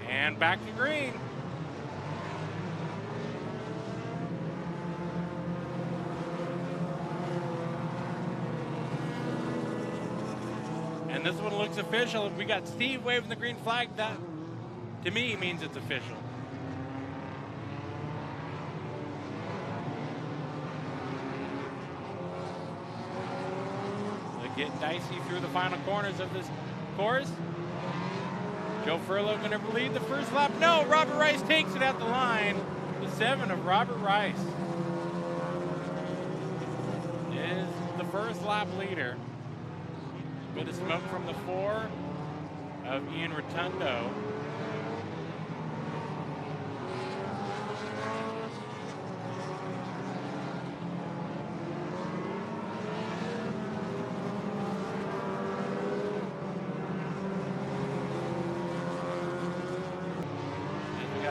And back to green. And this one looks official. We got Steve waving the green flag. That, to me, means it's official. They get dicey through the final corners of this course. Joe Furlow going to lead the first lap. No, Robert Rice takes it at the line. The 7 of Robert Rice is the first lap leader. Bit of smoke from the 4 of Ian Rotundo.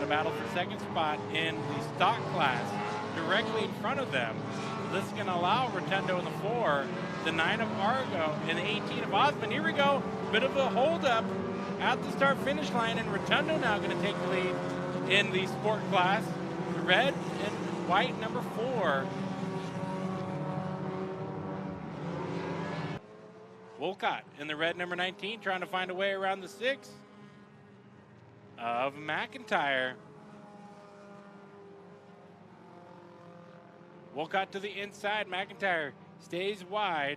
Battle for second spot in the stock class directly in front of them. This is going to allow Rotundo in the 4, the 9 of Argo, and the 18 of Osmond. Here we go. Bit of a holdup at the start-finish line, and Rotundo now going to take the lead in the sport class. The red and white number 4. Wolcott in the red number 19 trying to find a way around the 6 of McIntyre. Wolcott to the inside. McIntyre stays wide.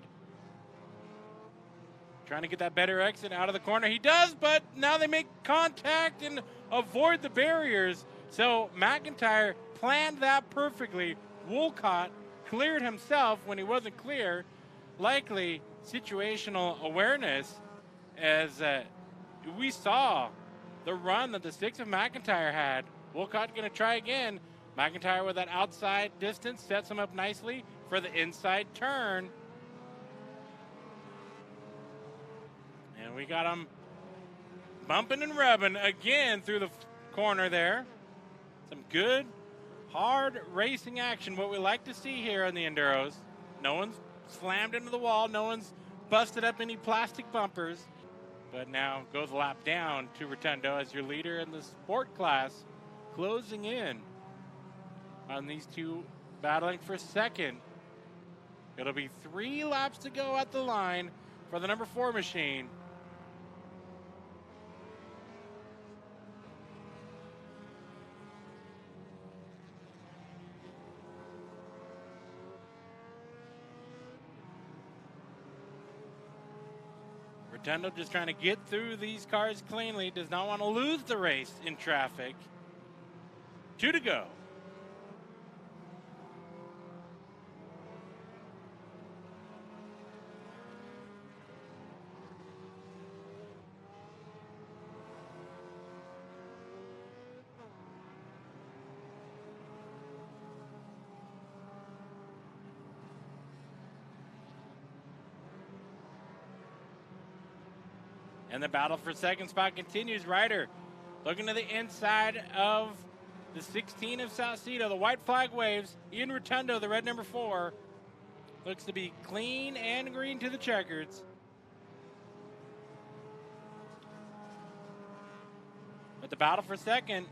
Trying to get that better exit out of the corner. He does, but now they make contact and avoid the barriers. So McIntyre planned that perfectly. Wolcott cleared himself when he wasn't clear. Likely situational awareness, as we saw the run that the 6 of McIntyre had. Wolcott going to try again. McIntyre with that outside distance sets him up nicely for the inside turn. And we got him bumping and rubbing again through the corner there. Some good, hard racing action, what we like to see here on the Enduros. No one's slammed into the wall. No one's busted up any plastic bumpers. But now goes a lap down to Rotundo as your leader in the sport class, closing in on these two battling for second. It'll be 3 laps to go at the line for the number 4 machine. Rotundo just trying to get through these cars cleanly. Does not want to lose the race in traffic. 2 to go. And the battle for second spot continues. Ryder looking to the inside of the 16 of Saucedo. The white flag waves. Ian Rotundo, the red number 4, looks to be clean and green to the checkers. But the battle for second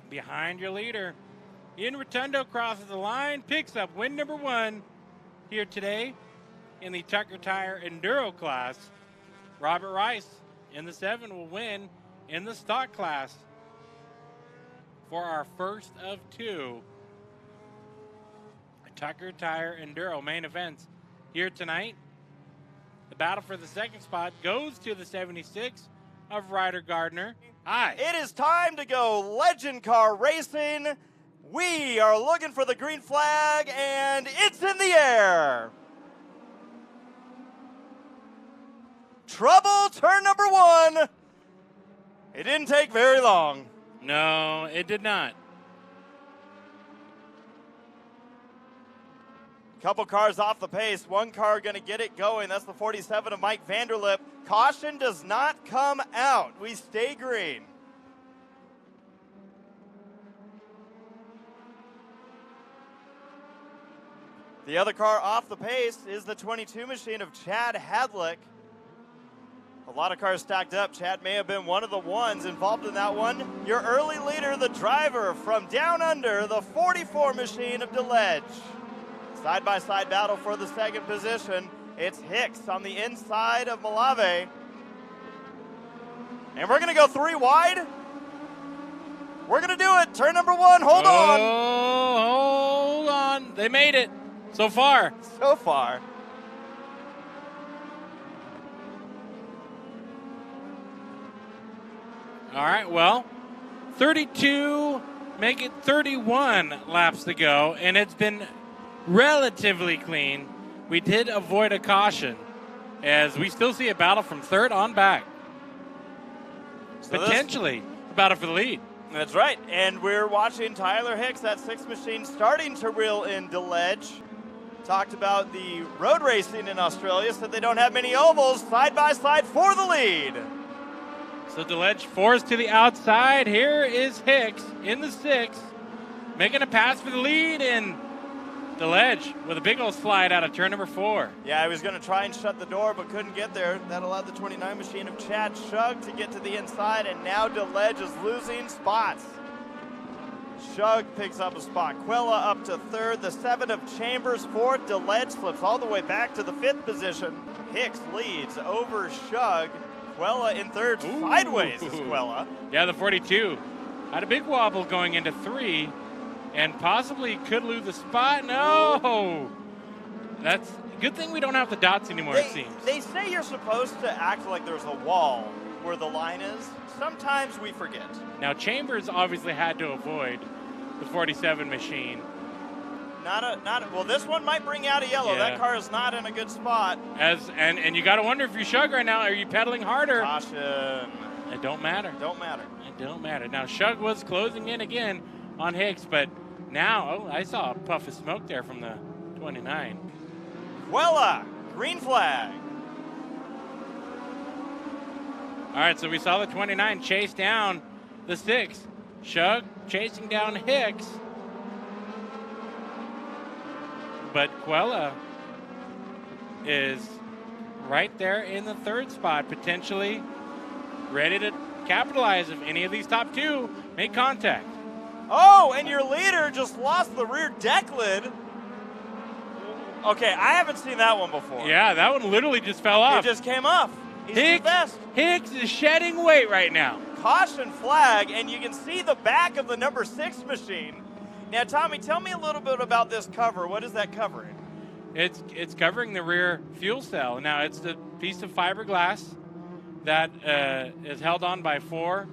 behind your leader. Ian Rotundo crosses the line, picks up win number 1 here today in the Tucker Tire Enduro class. Robert Rice in the 7 will win in the stock class for our first of 2 Tucker Tire Enduro main events here tonight. The battle for the second spot goes to the 76 of Ryder Gardner. Hi. It is time to go legend car racing. We are looking for the green flag, and it's in the air. Trouble, turn number 1. It didn't take very long. No, it did not. Couple cars off the pace. One car going to get it going. That's the 47 of Mike Vanderlip. Caution does not come out. We stay green. The other car off the pace is the 22 machine of Chad Hadlick. A lot of cars stacked up. Chad may have been one of the ones involved in that one. Your early leader, the driver from down under, the 44 machine of DeLedge. Side-by-side battle for the second position. It's Hicks on the inside of Malave. And we're going to go 3 wide. We're going to do it. Turn number 1. Hold on. Hold on. They made it so far. So far. All right, well, 32, make it 31 laps to go, and it's been relatively clean. We did avoid a caution, as we still see a battle from third on back. So potentially a battle for the lead. That's right, and we're watching Tyler Hicks, that 6 machine, starting to reel in DeLedge. Talked about the road racing in Australia, said they don't have many ovals, side by side for the lead. So DeLedge forced to the outside. Here is Hicks in the 6, making a pass for the lead, and DeLedge with a big old slide out of turn number 4. Yeah, he was going to try and shut the door, but couldn't get there. That allowed the 29 machine of Chad Shug to get to the inside, and now DeLedge is losing spots. Shug picks up a spot. Quella up to 3rd. The 7 of Chambers 4th. DeLedge slips all the way back to the 5th position. Hicks leads over Shug. Quella in 3rd. Ooh. Sideways is Quella. Yeah, the 42 had a big wobble going into 3 and possibly could lose the spot. No! That's a good thing we don't have the dots anymore, it seems. They say you're supposed to act like there's a wall where the line is. Sometimes we forget. Now, Chambers obviously had to avoid the 47 machine. Well, this one might bring out a yellow. Yeah. That car is not in a good spot. And you got to wonder if you're Shug right now, are you pedaling harder? Caution. It don't matter. Don't matter. It don't matter. Now, Shug was closing in again on Hicks, but now, I saw a puff of smoke there from the 29. Quella, green flag. All right, so we saw the 29 chase down the 6. Shug chasing down Hicks. But Quella is right there in the 3rd spot, potentially ready to capitalize if any of these top 2 make contact. Oh, and your leader just lost the rear deck lid. Okay, I haven't seen that one before. Yeah, that one literally just fell off. It just came off. He's the best. Hicks is shedding weight right now. Caution flag, and you can see the back of the number 6 machine. Now, Tommy, tell me a little bit about this cover. What is that covering? It's covering the rear fuel cell. Now, it's the piece of fiberglass that is held on by 4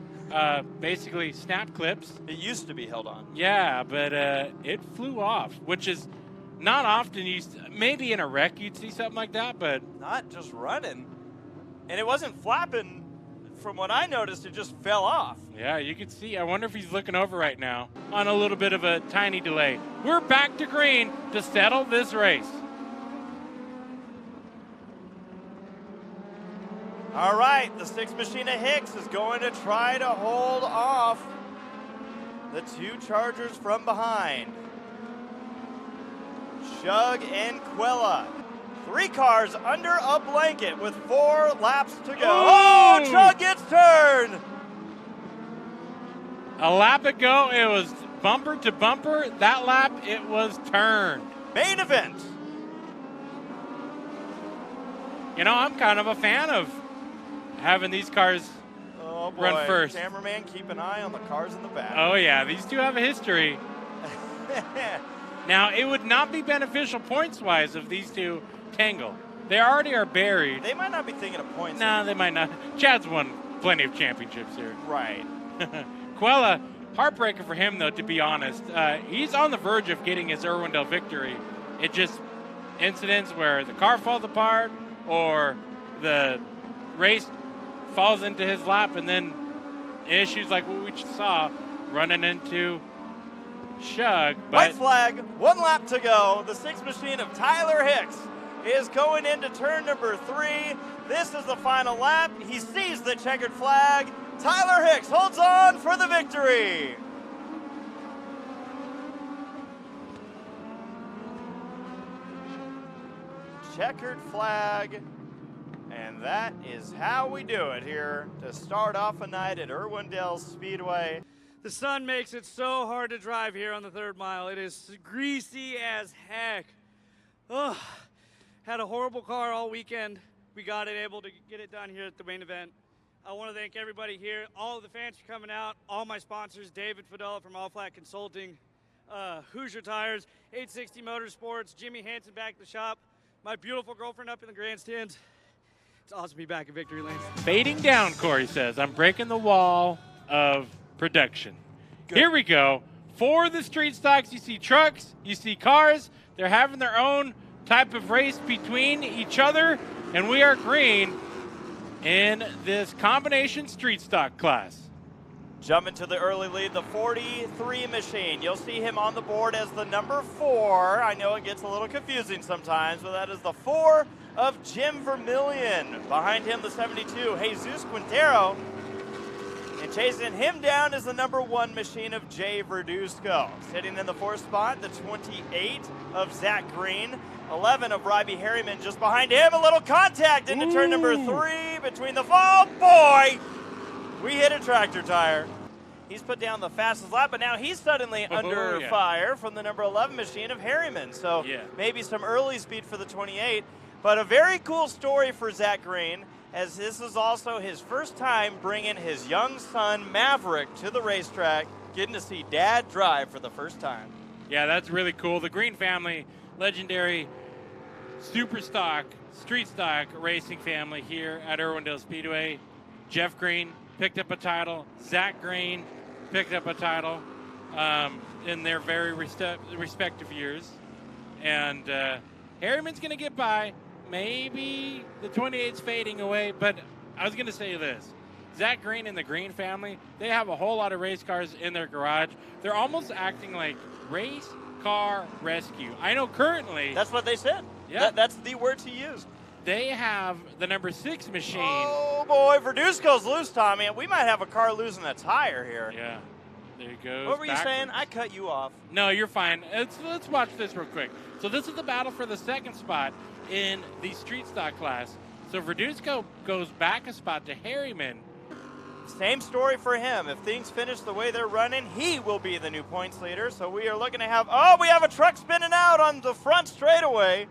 basically snap clips. It used to be held on. Yeah, but it flew off, which is not often. Maybe in a wreck you'd see something like that, but not just running. And it wasn't flapping. From what I noticed, it just fell off. Yeah, you could see. I wonder if he's looking over right now on a little bit of a tiny delay. We're back to green to settle this race. All right, the 6 machine of Hicks is going to try to hold off the 2 Chargers from behind. Shug and Quella. 3 cars under a blanket with 4 laps to go. Oh, Shug gets turned. A lap ago, it was bumper to bumper. That lap, it was turned. Main event. You know, I'm kind of a fan of having these cars run first. Cameraman, keep an eye on the cars in the back. Oh, yeah, these 2 have a history. Now, it would not be beneficial points-wise if these 2 tangle. They already are buried. They might not be thinking of points. No, they might not. Chad's won plenty of championships here. Right. Quella, heartbreaker for him, though, to be honest. He's on the verge of getting his Irwindale victory. It just incidents where the car falls apart or the race falls into his lap, and then issues like what we just saw running into Shug. White flag, 1 lap to go. The 6 machine of Tyler Hicks is going into turn number 3. This is the final lap. He sees the checkered flag. Tyler Hicks holds on for the victory. checkered flag. And that is how we do it here to start off a night at Irwindale Speedway. The sun makes it so hard to drive here on the 3rd mile. It is greasy as heck. Ugh. Had a horrible car all weekend. We got it able to get it done here at the main event. I want to thank everybody here, all of the fans for coming out, all my sponsors, David Fidel from All Flat Consulting, Hoosier Tires, 860 Motorsports, Jimmy Hansen back at the shop, my beautiful girlfriend up in the grandstands. It's awesome to be back in Victory Lanes. Fading down, Corey says. I'm breaking the wall of production. Good. Here we go. For the street stocks, you see trucks, you see cars. They're having their own type of race between each other, and we are green in this combination street stock class. Jumping to the early lead, the 43 machine. You'll see him on the board as the number 4. I know it gets a little confusing sometimes, but that is the 4 of Jim Vermillion. Behind him, the 72, Jesus Quintero. And chasing him down is the number 1 machine of Jay Verduzco. Sitting in the 4th spot, the 28 of Zach Green. 11 of Robbie Harriman. Just behind him, a little contact into turn number 3 between the, oh boy! We hit a tractor tire. He's put down the fastest lap, but now he's suddenly under fire from the number 11 machine of Harriman. So maybe some early speed for the 28. But a very cool story for Zach Green, as this is also his first time bringing his young son, Maverick, to the racetrack, getting to see Dad drive for the first time. Yeah, that's really cool. The Green family, legendary super stock, street stock racing family here at Irwindale Speedway. Jeff Green picked up a title. Zach Green picked up a title in their very respective years. And Harriman's going to get by. Maybe the 28's fading away, but I was going to say this. Zach Green and the Green family, they have a whole lot of race cars in their garage. They're almost acting like race car rescue. I know currently. That's what they said. Yeah. That's the words he used. They have the number 6 machine. Oh boy, Verduzco's loose, Tommy. We might have a car losing a tire here. Yeah, there you go. What were you saying? I cut you off. No, you're fine. Let's watch this real quick. So this is the battle for the 2nd spot in the street stock class. So Verduzco goes back a spot to Harriman. Same story for him. If things finish the way they're running, he will be the new points leader. So we are looking to have, we have a truck spinning out on the front straightaway.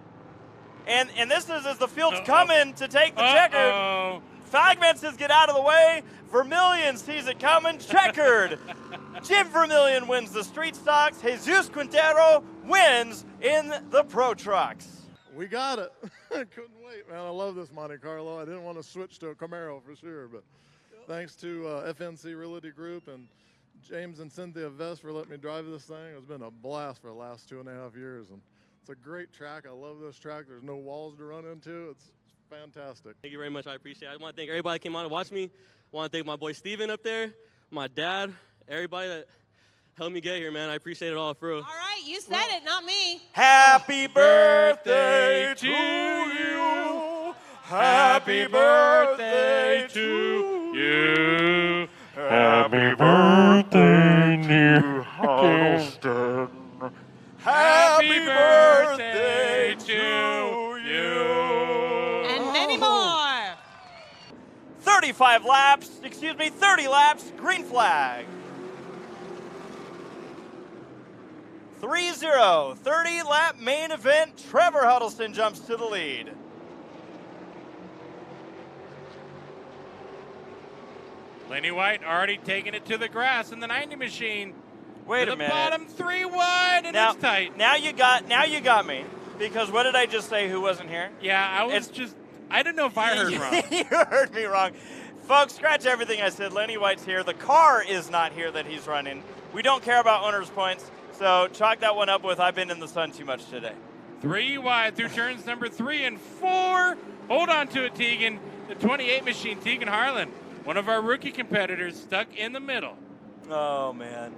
And this is as the field's coming to take the checkered. Fagman says get out of the way. Vermillion sees it coming, checkered. Jim Vermillion wins the street stocks. Jesus Quintero wins in the pro trucks. We got it. Couldn't wait, man. I love this Monte Carlo. I didn't want to switch to a Camaro for sure, but thanks to FNC Realty Group and James and Cynthia Vest for letting me drive this thing. It's been a blast for the last 2.5 years, and it's a great track. I love this track. There's no walls to run into. It's fantastic. Thank you very much. I appreciate it. I want to thank everybody that came out to watch me. I want to thank my boy Steven up there, my dad, everybody that helped me get here, man. I appreciate it all, for real. All right, you said it, not me. Happy birthday to you. Happy birthday to you. Happy birthday, dear Huddleston. Happy birthday to you. And many more. 30 laps, green flag. 3-0, 30-lap main event. Trevor Huddleston jumps to the lead. Lenny White already taking it to the grass in the 90 machine. Wait to a minute. The bottom 3 wide, and Now, it's tight. now you got me. Because what did I just say? Who wasn't here? Yeah, I don't know if I heard wrong. You heard me wrong. Folks, scratch everything I said. Lenny White's here. The car is not here that he's running. We don't care about owner's points, so chalk that one up with I've been in the sun too much today. 3 wide through turns number 3 and 4. Hold on to it, Tegan. The 28 machine, Tegan Harlan, one of our rookie competitors, stuck in the middle. Oh, man.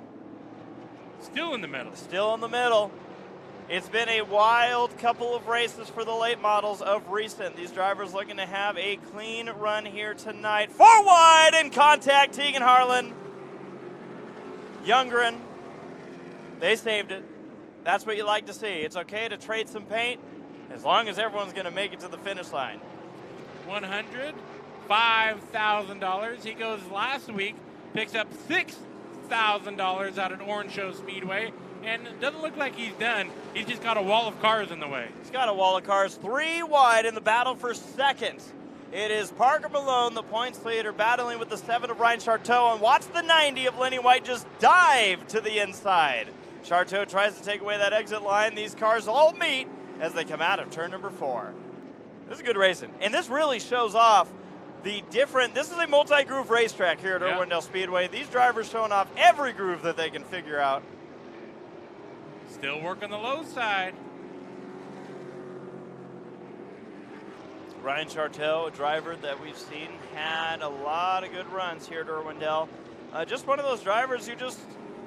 Still in the middle. Still in the middle. It's been a wild couple of races for the late models of recent. These drivers looking to have a clean run here tonight. 4 wide in contact, Tegan Harlan. Youngren, they saved it. That's what you like to see. It's okay to trade some paint. as long as everyone's going to make it to the finish line. $100, $5,000. He goes last week, picks up $6,000 out at Orange Show Speedway, and it doesn't look like he's done. He's just got a wall of cars in the way. He's got a wall of cars, 3 wide in the battle for second. It is Parker Malone, the points leader, battling with the 7 of Ryan Charteau, and watch the 90 of Lenny White just dive to the inside. Charteau tries to take away that exit line. These cars all meet as they come out of turn number 4. This is good racing, and this really shows off the different, this is a multi-groove racetrack here at Irwindale Speedway. These drivers showing off every groove that they can figure out. Still working the low side. Ryan Charteau, a driver that we've seen, had a lot of good runs here at Irwindale. Just one of those drivers who just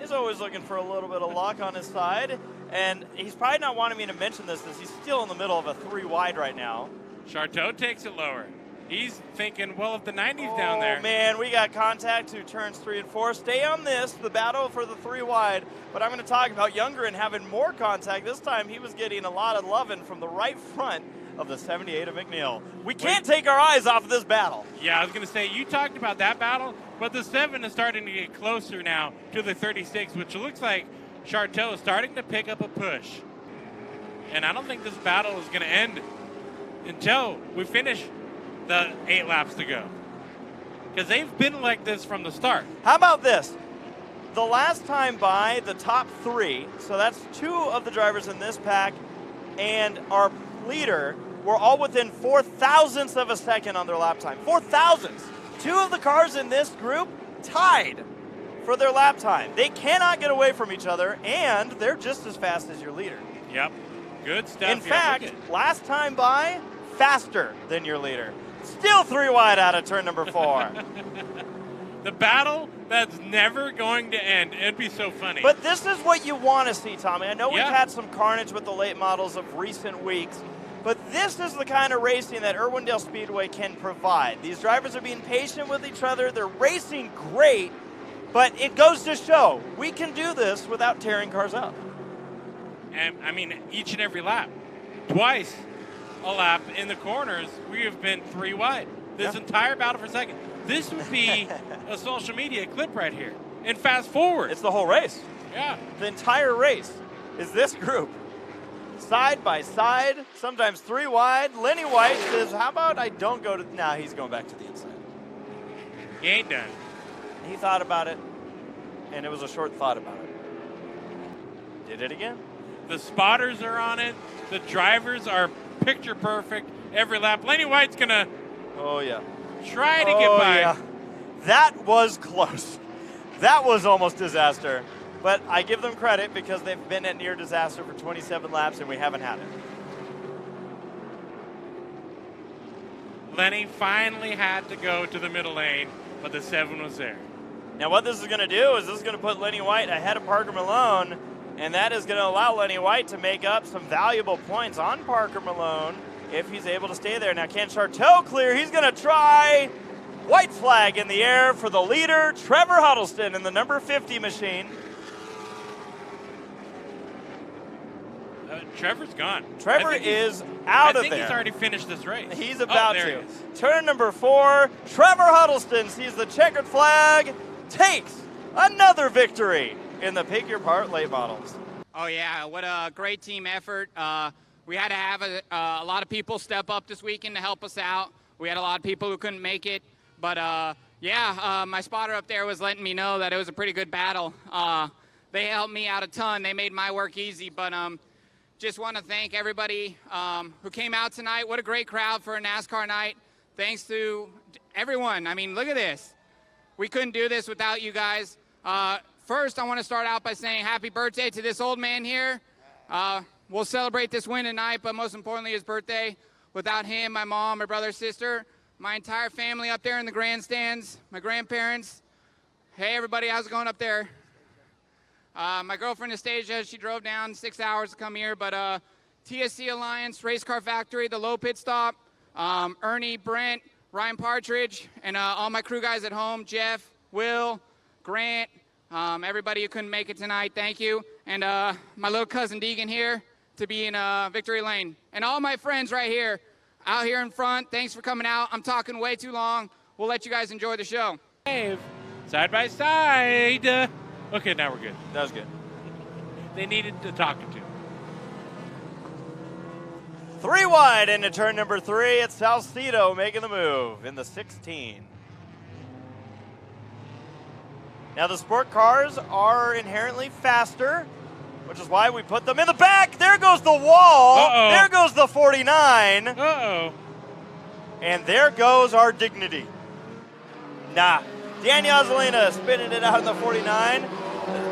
is always looking for a little bit of luck on his side. And he's probably not wanting me to mention this, as he's still in the middle of a 3 wide right now. Charteau takes it lower. He's thinking, well, if the 90's down there. Oh, man, we got contact to turns 3 and 4. Stay on this, the battle for the 3 wide. But I'm going to talk about Younger and having more contact. This time he was getting a lot of loving from the right front of the 78 of McNeil. We can't take our eyes off of this battle. Yeah, I was going to say, you talked about that battle, but the 7 is starting to get closer now to the 36, which looks like Charteau is starting to pick up a push. And I don't think this battle is going to end until we finish the 8 laps to go. Because they've been like this from the start. How about this? The last time by, the top 3, so that's 2 of the drivers in this pack, and our leader were all within 4,000ths of a second on their lap time. 4,000ths. 2 of the cars in this group tied for their lap time. They cannot get away from each other, and they're just as fast as your leader. Yep. Good stuff. In fact, last time by, faster than your leader. Still 3 wide out of turn number 4. The battle that's never going to end. It'd be so funny. But this is what you want to see, Tommy. I know we've Yeah. had some carnage with the late models of recent weeks, but this is the kind of racing that Irwindale Speedway can provide. These drivers are being patient with each other. They're racing great, but it goes to show we can do this without tearing cars up. And I mean, each and every lap. Twice a lap in the corners, we have been 3 wide. This entire battle for second. This would be a social media clip right here. And fast forward. It's the whole race. Yeah. The entire race is this group. Side by side, sometimes 3 wide. Lenny White says, how about I don't go to, nah, he's going back to the inside. He ain't done. He thought about it, and it was a short thought about it. Did it again. The spotters are on it. The drivers are picture perfect every lap. Lenny White's going to Oh, yeah. try to get by. Yeah. That was close. That was almost disaster. But I give them credit because they've been at near disaster for 27 laps, and we haven't had it. Lenny finally had to go to the middle lane, but the 7 was there. Now what this is going to do is this is going to put Lenny White ahead of Parker Malone, and that is going to allow Lenny White to make up some valuable points on Parker Malone if he's able to stay there. Now can Charteau clear? He's going to try. White flag in the air for the leader, Trevor Huddleston, in the number 50 machine. Trevor's gone. Trevor is out of there. I think he's already finished this race. He's about there to. he is. Turn number 4, Trevor Huddleston sees the checkered flag, takes another victory in the Pick Your Part late models. Oh yeah, what a great team effort. We had to have a lot of people step up this weekend to help us out. We had a lot of people who couldn't make it, but my spotter up there was letting me know that it was a pretty good battle. They helped me out a ton. They made my work easy, but just want to thank everybody who came out tonight. What a great crowd for a NASCAR night. Thanks to everyone. I mean, look at this. We couldn't do this without you guys. First, I want to start out by saying happy birthday to this old man here. We'll celebrate this win tonight, but most importantly, his birthday. Without him, my mom, my brother, sister, my entire family up there in the grandstands, my grandparents. Hey, everybody, how's it going up there? My girlfriend, Anastasia, she drove down 6 hours to come here, but TSC Alliance, Race Car Factory, the Low Pit Stop, Ernie, Brent, Ryan Partridge, and all my crew guys at home, Jeff, Will, Grant, everybody who couldn't make it tonight, thank you. And my little cousin Deegan here, to be in victory lane. And all my friends right here, out here in front, thanks for coming out. I'm talking way too long. We'll let you guys enjoy the show. Dave, side by side. Okay, now we're good. That was good. They needed to talking to. 3 wide into turn number 3. It's Salcedo making the move in the 16. Now the sport cars are inherently faster, which is why we put them in the back. There goes the wall. Uh-oh. There goes the 49. Uh-oh. And there goes our dignity. Nah. Danny Ozolina spinning it out in the 49.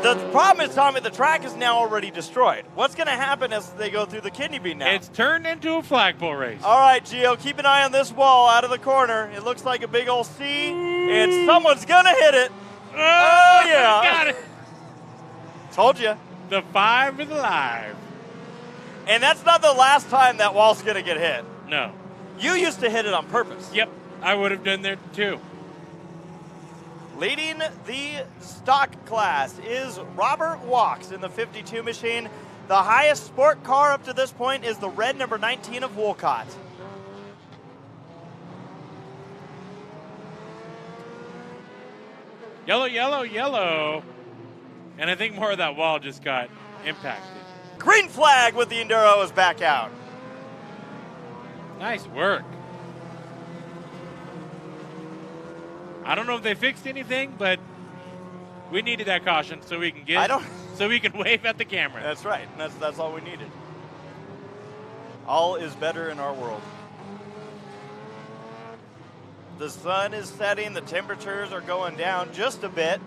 The problem is, Tommy, the track is now already destroyed. What's going to happen as they go through the kidney bean now? It's turned into a flagpole race. All right, Gio, keep an eye on this wall out of the corner. It looks like a big old C, and someone's going to hit it. Oh, yeah. Got it. Told you. The 5 is alive. And that's not the last time that wall's going to get hit. No. You used to hit it on purpose. Yep, I would have done that too. Leading the stock class is Robert Walks in the 52 machine. The highest sport car up to this point is the red number 19 of Wolcott. Yellow, yellow, yellow. And I think more of that wall just got impacted. Green flag with the Enduro is back out. Nice work. I don't know if they fixed anything, but we needed that caution so we can so we can wave at the camera. That's right. That's all we needed. All is better in our world. The sun is setting, the temperatures are going down just a bit,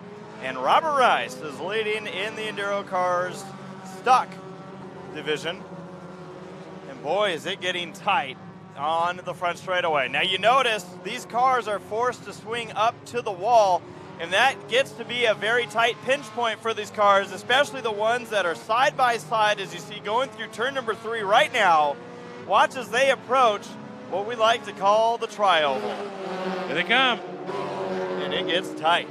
and Robert Rice is leading in the Enduro cars stock division. And boy, is it getting tight on the front straightaway. Now you notice these cars are forced to swing up to the wall, and that gets to be a very tight pinch point for these cars, especially the ones that are side by side, as you see going through turn number 3 right now. Watch as they approach what we like to call the tri-oval. Here they come. And it gets tight.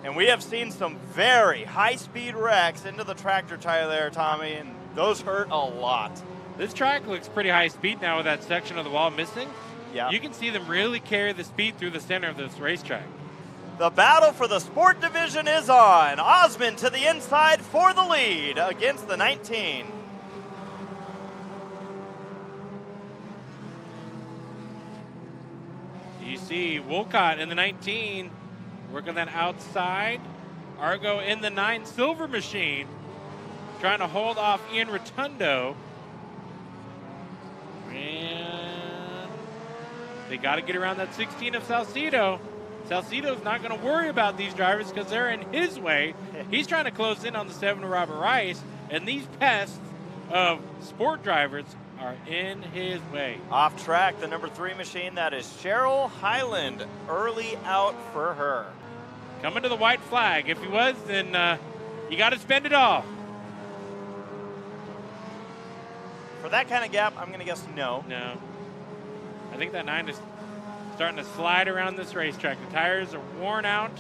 And we have seen some very high-speed wrecks into the tractor tire there, Tommy, and those hurt a lot. This track looks pretty high speed now with that section of the wall missing. Yeah. You can see them really carry the speed through the center of this racetrack. The battle for the sport division is on. Osmond to the inside for the lead against the 19. You see Wolcott in the 19 working that outside. Argo in the 9 silver machine trying to hold off Ian Rotundo. And they got to get around that 16 of Salcedo. Salcedo's not going to worry about these drivers because they're in his way. He's trying to close in on the 7 of Robert Rice, and these pests of sport drivers are in his way. Off track, the number 3 machine, that is Cheryl Highland. Early out for her. Coming to the white flag. If he was, then you got to spend it all. For that kind of gap, I'm going to guess no. No. I think that 9 is starting to slide around this racetrack. The tires are worn out,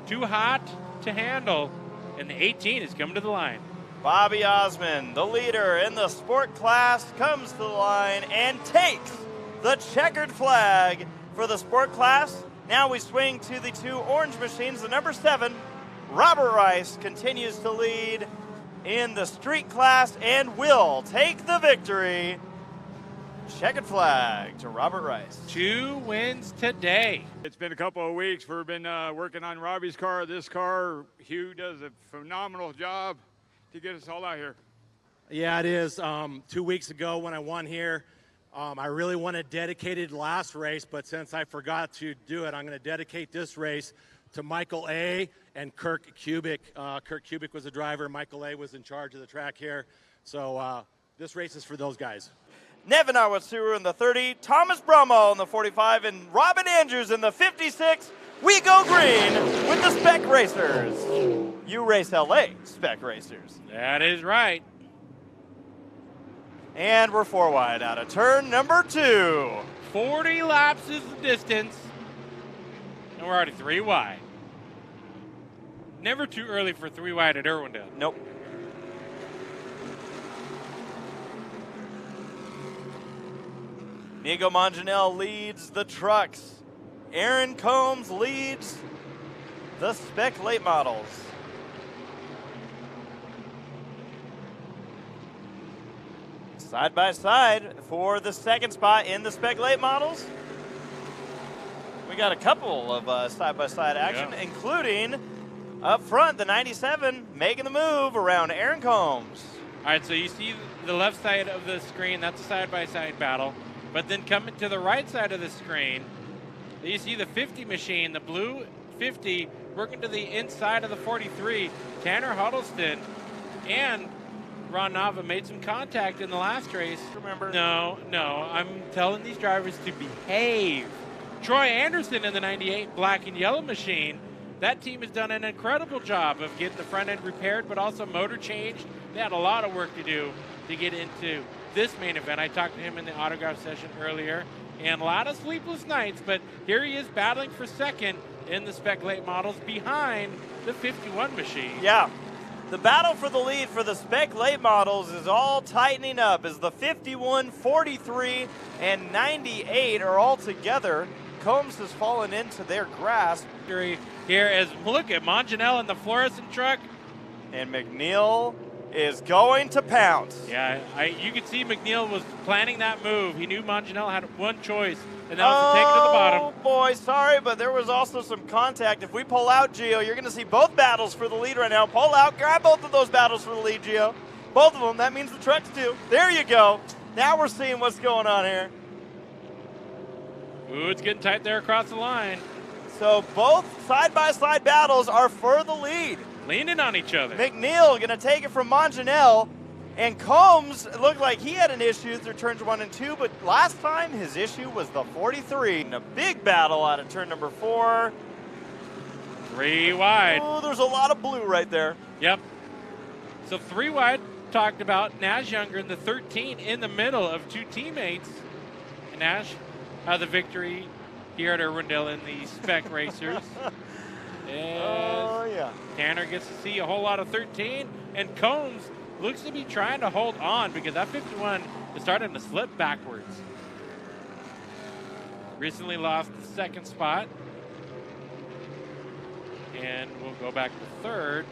too hot to handle, and the 18 is coming to the line. Bobby Osmond, the leader in the sport class, comes to the line and takes the checkered flag for the sport class. Now we swing to the 2 orange machines. The number 7, Robert Rice, continues to lead in the street class and will take the victory. Checkered flag to Robert Rice. 2 wins today. It's been a couple of weeks. We've been working on Robbie's car. This car, Hugh does a phenomenal job to get us all out here. Yeah, it is. 2 weeks ago when I won here, I really wanted dedicated last race, but since I forgot to do it, I'm going to dedicate this race to Michael A. and Kirk Kubik. Kirk Kubik was the driver. Michael A. was in charge of the track here. So this race is for those guys. Nevin Awatsuru in the 30, Thomas Brummel in the 45, and Robin Andrews in the 56. We go green with the Spec Racers. You race LA, Spec Racers. That is right. And we're 4 wide out of turn number 2. 40 laps is the distance, and we're already 3 wide. Never too early for 3 wide at Irwindale. Nope. Nico Manganiello leads the trucks. Aaron Combs leads the Spec late models. Side by side for the second spot in the Spec late models. We got a couple of side-by-side action, including up front, the 97 making the move around Aaron Combs. All right, so you see the left side of the screen, that's a side-by-side battle. But then coming to the right side of the screen, you see the 50 machine, the blue 50, working to the inside of the 43. Tanner Huddleston and Ron Nava made some contact in the last race. Remember? No, I'm telling these drivers to behave. Troy Anderson in the 98 black and yellow machine. That team has done an incredible job of getting the front end repaired, but also motor changed. They had a lot of work to do to get into this main event. I talked to him in the autograph session earlier, and a lot of sleepless nights, but here he is battling for second in the Spec late models behind the 51 machine. Yeah. The battle for the lead for the Spec late models is all tightening up as the 51, 43, and 98 are all together. Combs has fallen into their grasp. Here as look at Manganiello in the fluorescent truck. And McNeil is going to pounce. Yeah, you could see McNeil was planning that move. He knew Manganiello had one choice, and that was to take it to the bottom. Oh boy, sorry, but there was also some contact. If we pull out, Gio, you're going to see both battles for the lead right now. Pull out, grab both of those battles for the lead, Gio. Both of them, that means the trucks do. There you go. Now we're seeing what's going on here. Ooh, it's getting tight there across the line. So both side-by-side battles are for the lead. Leaning on each other. McNeil going to take it from Manganiello. And Combs looked like he had an issue through turns 1 and 2, but last time his issue was the 43. And a big battle out of turn number 4. 3 wide. Oh, there's a lot of blue right there. Yep. So 3 wide, talked about. Nash Younger in the 13 in the middle of 2 teammates. And Nash had the victory here at Irwindale in the Spec Racers. Oh, yeah. Tanner gets to see a whole lot of 13, and Combs looks to be trying to hold on because that 51 is starting to slip backwards. Recently lost the second spot, and we'll go back to third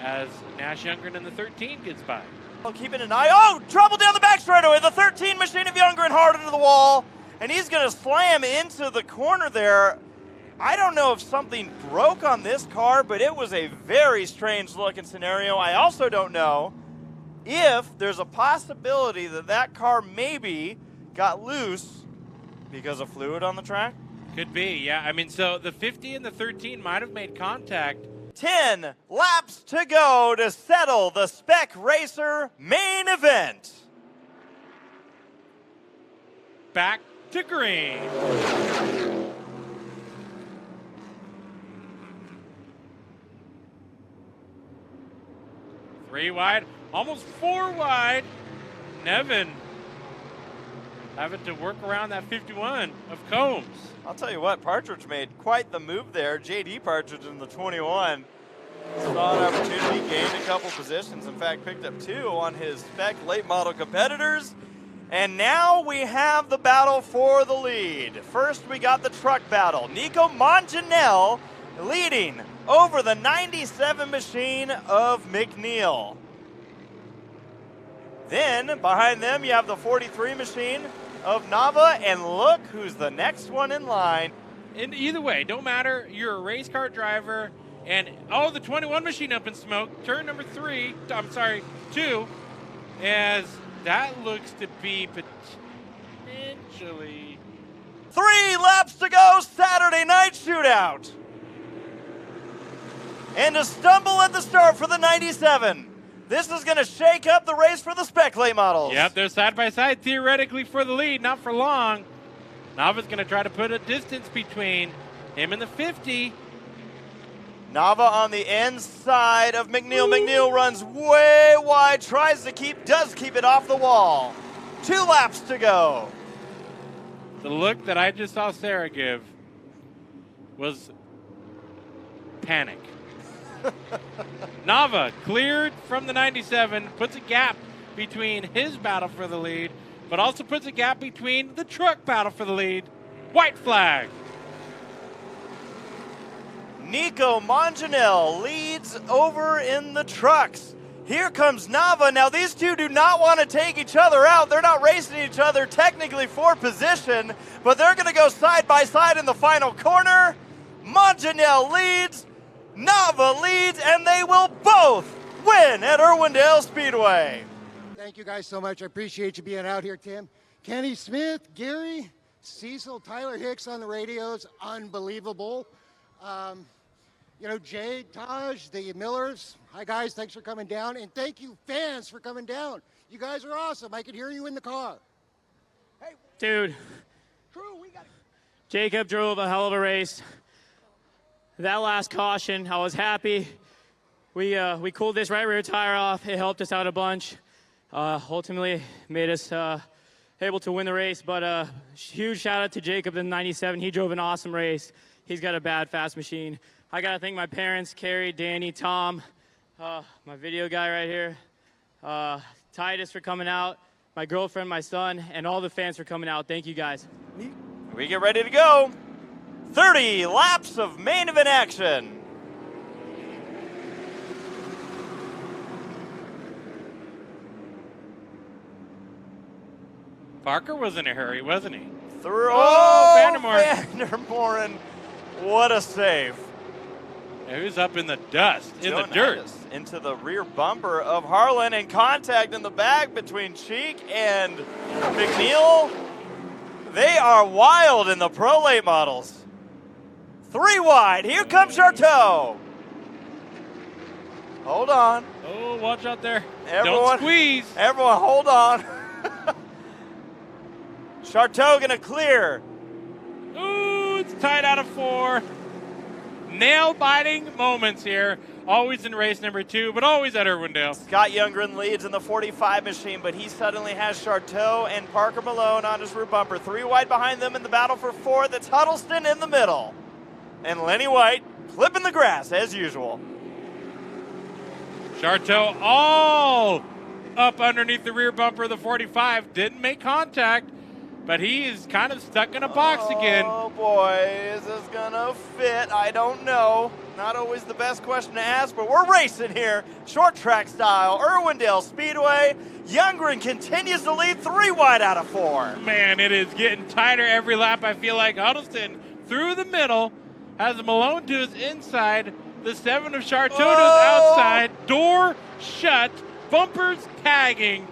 as Nash Youngren in the 13 gets by. Well, keeping an eye. Oh, trouble down the back straightaway. The 13 machine of Youngren hard into the wall, and he's going to slam into the corner there. I don't know if something broke on this car, but it was a very strange looking scenario. I also don't know if there's a possibility that that car maybe got loose because of fluid on the track. Could be, yeah. I mean, so the 50 and the 13 might have made contact. 10 laps to go to settle the Spec Racer main event. Back to green. 3 wide, almost 4 wide. Nevin having to work around that 51 of Combs. I'll tell you what, Partridge made quite the move there. JD Partridge in the 21 saw an opportunity, gained a couple positions. In fact, picked up 2 on his Spec late model competitors. And now we have the battle for the lead. First, we got the truck battle. Nico Manganiello leading over the 97 machine of McNeil. Then, behind them, you have the 43 machine of Nava, and look who's the next one in line. And either way, don't matter, you're a race car driver, and oh, the 21 machine up in smoke. Turn number 2, as that looks to be potentially 3 laps to go, Saturday night shootout. And a stumble at the start for the 97. This is going to shake up the race for the Spec late models. Yep, they're side by side, theoretically for the lead, not for long. Nava's going to try to put a distance between him and the 50. Nava on the inside of McNeil. McNeil runs way wide, does keep it off the wall. 2 laps to go. The look that I just saw Sarah give was panic. Nava cleared from the 97, puts a gap between his battle for the lead but also puts a gap between the truck battle for the lead. White flag. Nico Monjanel leads over in the trucks. Here comes Nava. Now these two do not want to take each other out. They're not racing each other technically for position, but they're going to go side by side in the final corner. Monjanel leads, Nava leads, and they will both win at Irwindale Speedway. Thank you guys so much. I appreciate you being out here, Tim. Kenny Smith, Gary, Cecil, Tyler Hicks on the radios, unbelievable. You know, Jade, Taj, the Millers, hi guys, thanks for coming down. And thank you fans for coming down. You guys are awesome. I could hear you in the car. Hey, Dude, crew, we got it. Jacob drove a hell of a race. That last caution, I was happy. We cooled this right rear tire off. It helped us out a bunch. Ultimately made us able to win the race. But huge shout out to Jacob in 97. He drove an awesome race. He's got a bad fast machine. I gotta thank my parents, Carrie, Danny, Tom, my video guy right here, Titus for coming out, my girlfriend, my son, and all the fans for coming out. Thank you guys. We get ready to go. 30 laps of main event action. Parker was in a hurry, wasn't he? Through Vandermoren. What a save. Yeah, he was up in the dust, in the dirt. Into the rear bumper of Harlan, and contact in the back between Cheek and McNeil. They are wild in the Pro Late models. 3 wide. Here comes Charteau. Hold on. Oh, watch out there. Everyone, don't squeeze. Everyone, hold on. Charteau gonna clear. Ooh, it's tied out of 4. Nail-biting moments here. Always in race number 2, but always at Irwindale. Scott Youngren leads in the 45 machine, but he suddenly has Charteau and Parker Malone on his rear bumper. 3 wide behind them in the battle for 4th. It's Huddleston in the middle. And Lenny White clipping the grass as usual. Charteau all up underneath the rear bumper of the 45. Didn't make contact, but he is kind of stuck in a box again. Oh boy, is this gonna fit? I don't know. Not always the best question to ask, but we're racing here. Short track style, Irwindale Speedway. Youngren continues to lead 3 wide out of 4. Man, it is getting tighter every lap. I feel like Huddleston through the middle has Malone to his inside. The 7 of Charteau to his outside. Door shut. Bumpers tagging.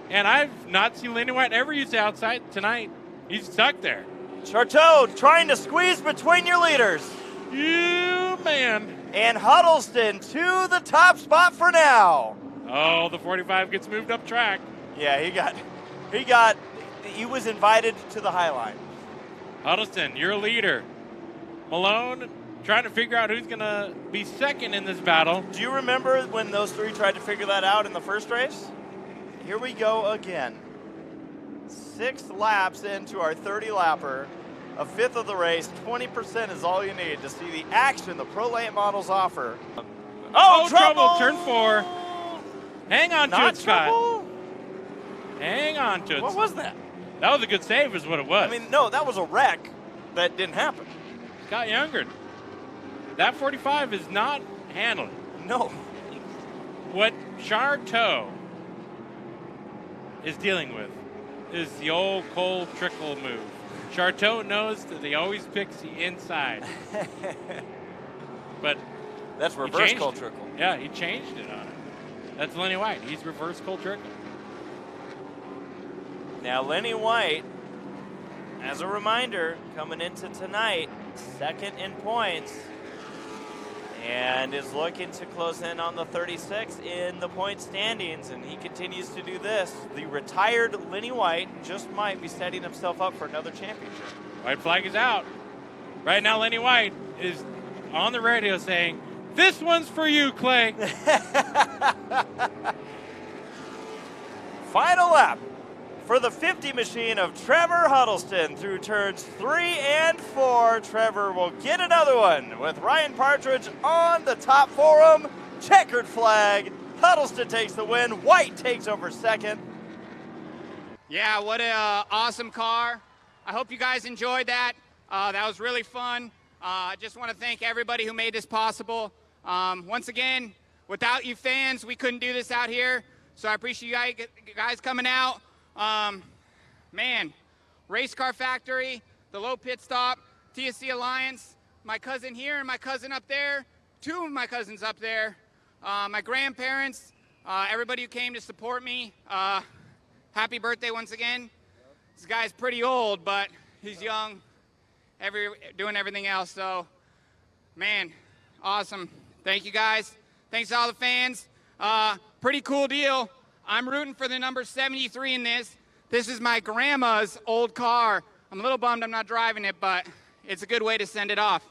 And I've not seen Lenny White ever use the outside tonight. He's stuck there. Charteau trying to squeeze between your leaders. You man. And Huddleston to the top spot for now. Oh, the 45 gets moved up track. Yeah, he was invited to the high line. Huddleston, your leader. Malone trying to figure out who's going to be second in this battle. Do you remember when those 3 tried to figure that out in the first race? Here we go again. 6 laps into our 30-lapper, a 5th of the race. 20% is all you need to see the action the Pro Late models offer. Oh, trouble! Turn 4. Hang on to it, Scott. Trouble? Hang on to it. What was that? That was a good save is what it was. I mean, no, that was a wreck. That didn't happen. Scott Youngren. That 45 is not handling. No. What Charteau is dealing with is the old cold trickle move. Charteau knows that he always picks the inside. But that's reverse cold trickle. Yeah, he changed it on it. That's Lenny White. He's reverse cold trickle. Now Lenny White, as a reminder, coming into tonight, 2nd in points, and is looking to close in on the 36 in the point standings, and he continues to do this. The retired Lenny White just might be setting himself up for another championship. White flag is out. Right now, Lenny White is on the radio saying, "This one's for you, Clay." Final lap for the 50 machine of Trevor Huddleston through turns 3 and 4. Trevor will get another one with Ryan Partridge on the top for him. Checkered flag. Huddleston takes the win. White takes over 2nd. Yeah, what a awesome car. I hope you guys enjoyed that. That was really fun. I just want to thank everybody who made this possible. Once again, without you fans, we couldn't do this out here. So I appreciate you guys coming out. Man, Race Car Factory, the Low Pit Stop, TSC Alliance, my cousin here and my cousin up there, two of my cousins up there, my grandparents, everybody who came to support me. Happy birthday once again. This guy's pretty old, but he's young, doing everything else. So, man, awesome. Thank you guys. Thanks to all the fans. Pretty cool deal. I'm rooting for the number 73 in this. This is my grandma's old car. I'm a little bummed I'm not driving it, but it's a good way to send it off.